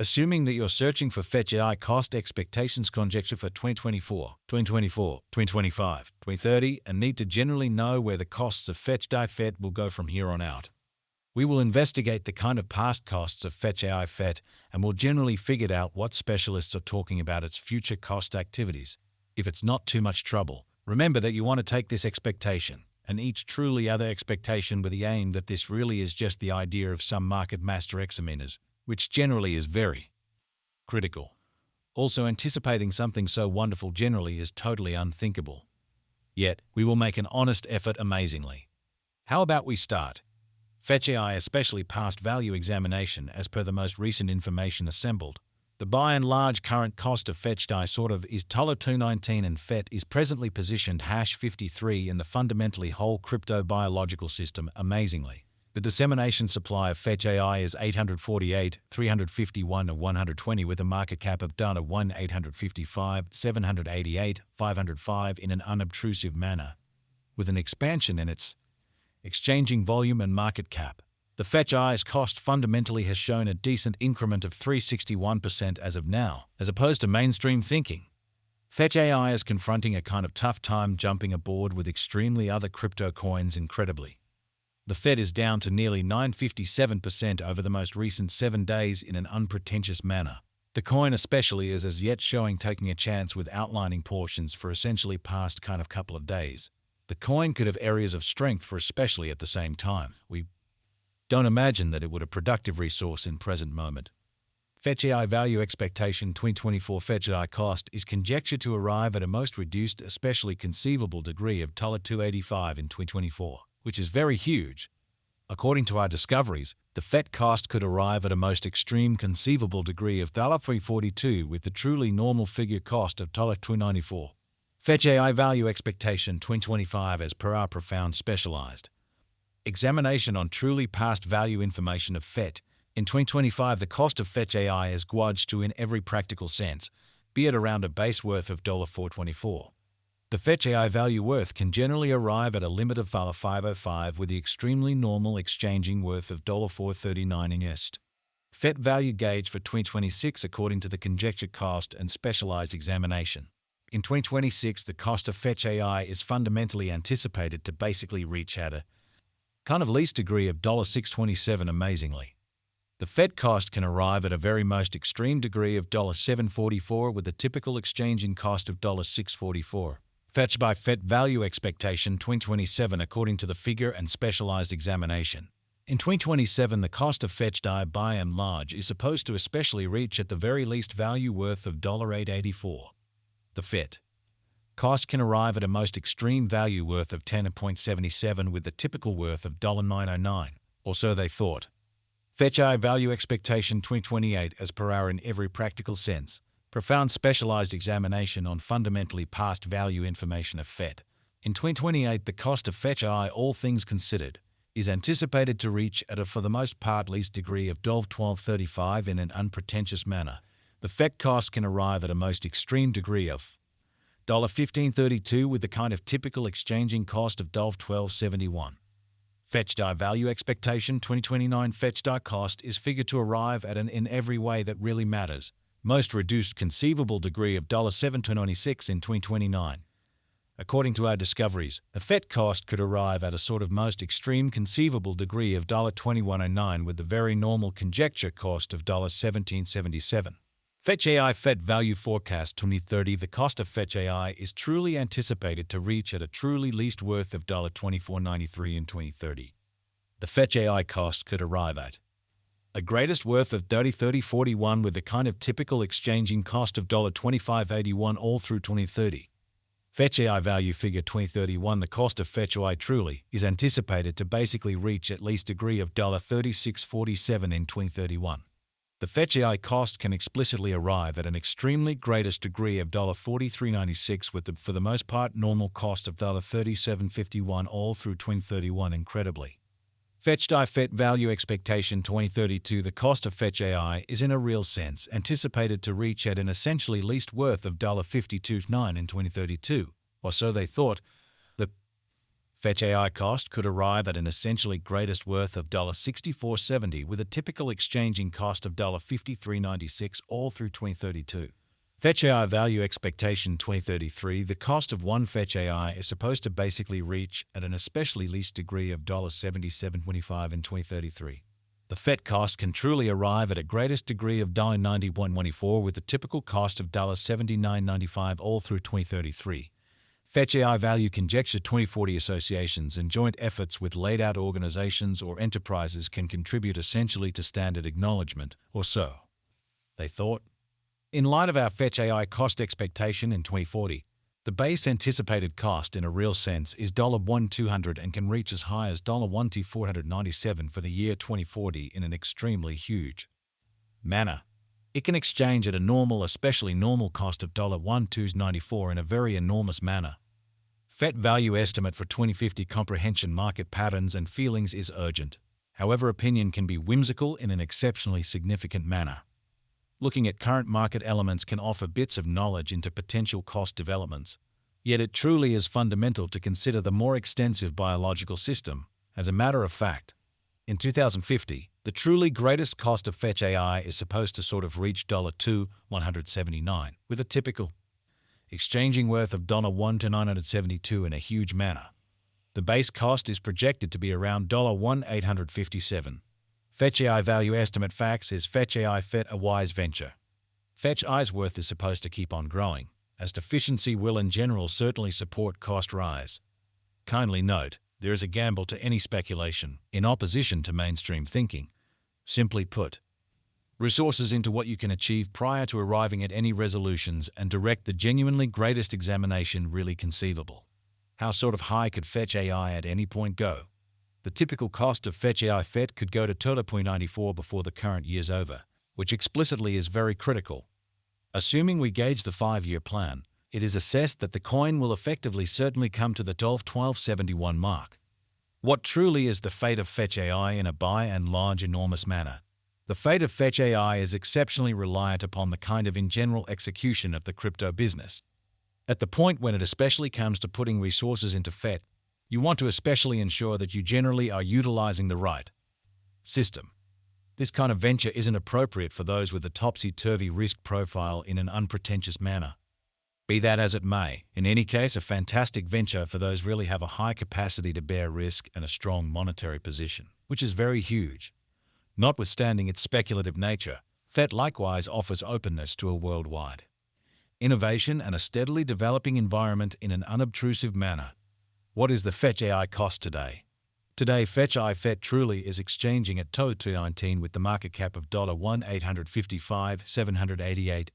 Assuming that you're searching for fetch.ai cost expectations conjecture for 2024, 2025, 2030, and need to generally know where the costs of fetch.ai FET will go from here on out. We will investigate the kind of past costs of fetch.ai FET and will generally figure out what specialists are talking about its future cost activities. If it's not too much trouble, remember that you want to take this expectation and each truly other expectation with the aim that this really is just the idea of some market master examiners, which generally is very critical. Also, anticipating something so wonderful generally is totally unthinkable. Yet, we will make an honest effort amazingly. How about we start? fetch.ai especially past value examination as per the most recent information assembled. The by and large current cost of fetch.ai sort of is $219 and FET is presently positioned #53 in the fundamentally whole crypto biological system amazingly. The dissemination supply of fetch.ai is 848, 351 and 120 with a market cap of $1 855, 788, 505 in an unobtrusive manner, with an expansion in its exchanging volume and market cap. The fetch.ai's cost fundamentally has shown a decent increment of 361% as of now, as opposed to mainstream thinking. fetch.ai is confronting a kind of tough time jumping aboard with extremely other crypto coins incredibly. The FET is down to nearly 957% over the most recent 7 days in an unpretentious manner. The coin especially is as yet showing taking a chance with outlining portions for essentially past kind of couple of days. The coin could have areas of strength for especially at the same time. We don't imagine that it would a productive resource in present moment. fetch.ai value expectation 2024 fetch.ai cost is conjectured to arrive at a most reduced, especially conceivable degree of $285 in 2024, which is very huge. According to our discoveries, the FET cost could arrive at a most extreme conceivable degree of $342 with the truly normal figure cost of $294. fetch.ai value expectation 2025 as per our profound specialized examination on truly past value information of FET. In 2025, the cost of fetch.ai is gauged to in every practical sense, be it around a base worth of $424. The fetch.ai value worth can generally arrive at a limit of $505 with the extremely normal exchanging worth of $439 in est. FET value gauge for 2026 according to the conjecture cost and specialized examination. In 2026, the cost of fetch.ai is fundamentally anticipated to basically reach at a kind of least degree of $627 amazingly. The FET cost can arrive at a very most extreme degree of $744 with the typical exchanging cost of $644. Fetch by FET value expectation 2027 according to the figure and specialized examination. In 2027, the cost of fetch.ai by and large is supposed to especially reach at the very least value worth of $884. The FET cost can arrive at a most extreme value worth of $10.77 with the typical worth of $909, or so they thought. fetch.ai value expectation 2028 as per our in every practical sense. Profound specialized examination on fundamentally past value information of FET. In 2028, the cost of fetch.ai, all things considered, is anticipated to reach at a for the most part least degree of $1235 in an unpretentious manner. The FET cost can arrive at a most extreme degree of $1532 with the kind of typical exchanging cost of $1271. Fetch.ai value expectation 2029 fetch.ai cost is figured to arrive at an in every way that really matters, most reduced conceivable degree of $726 in 2029. According to our discoveries, the FET cost could arrive at a sort of most extreme conceivable degree of $2109 with the very normal conjecture cost of $1777. fetch.ai FET value forecast 2030. The cost of fetch.ai is truly anticipated to reach at a truly least worth of $2493 in 2030. The fetch.ai cost could arrive at a greatest worth of $3041 with the kind of typical exchanging cost of $2581 all through 2030. fetch.ai value figure 2031. The cost of fetch.ai truly is anticipated to basically reach at least degree of $3647 in 2031. The fetch.ai cost can explicitly arrive at an extremely greatest degree of $4396 with the for the most part normal cost of $3751 all through 2031 incredibly. Fetch.ai FET value expectation 2032. The cost of fetch.ai is in a real sense anticipated to reach at an essentially least worth of $52.9 in 2032, or so they thought. The Fetch AI cost could arrive at an essentially greatest worth of $64.70 with a typical exchanging cost of $53.96 all through 2032. Fetch AI value expectation 2033. The cost of one Fetch AI is supposed to basically reach at an especially least degree of $77.25 in 2033. The FET cost can truly arrive at a greatest degree of $91.24 with the typical cost of $79.95 all through 2033. Fetch AI value conjecture 2040 associations and joint efforts with laid-out organizations or enterprises can contribute essentially to standard acknowledgement, or so they thought. In light of our Fetch AI cost expectation in 2040, the base anticipated cost in a real sense is $1,200 and can reach as high as $1,497 for the year 2040 in an extremely huge manner. It can exchange at a normal, especially normal cost of $1,294 in a very enormous manner. FET value estimate for 2050 comprehension market patterns and feelings is urgent. However, opinion can be whimsical in an exceptionally significant manner. Looking at current market elements can offer bits of knowledge into potential cost developments, yet it truly is fundamental to consider the more extensive biological system. As a matter of fact, in 2050, the truly greatest cost of Fetch AI is supposed to sort of reach $179, with a typical exchanging worth of $1 to $972 in a huge manner. The base cost is projected to be around $1,857. Fetch AI value estimate facts is Fetch AI FET a wise venture. Fetch AI's worth is supposed to keep on growing, as deficiency will in general certainly support cost rise. Kindly note, there is a gamble to any speculation, in opposition to mainstream thinking. Simply put, resources into what you can achieve prior to arriving at any resolutions and direct the genuinely greatest examination really conceivable. How sort of high could Fetch AI at any point go? The typical cost of Fetch AI FET could go to $94 before the current year's over, which explicitly is very critical. Assuming we gauge the 5-year plan, it is assessed that the coin will effectively certainly come to the $12.71 mark. What truly is the fate of Fetch AI in a by and large enormous manner? The fate of Fetch AI is exceptionally reliant upon the kind of in general execution of the crypto business. At the point when it especially comes to putting resources into FET, you want to especially ensure that you generally are utilizing the right system. This kind of venture isn't appropriate for those with a topsy-turvy risk profile in an unpretentious manner. Be that as it may, in any case, a fantastic venture for those really have a high capacity to bear risk and a strong monetary position, which is very huge. Notwithstanding its speculative nature, FET likewise offers openness to a worldwide innovation and a steadily developing environment in an unobtrusive manner. What is the Fetch AI cost today? Today, Fetch AI FET truly is exchanging at $219 with the market cap of $1,855,788.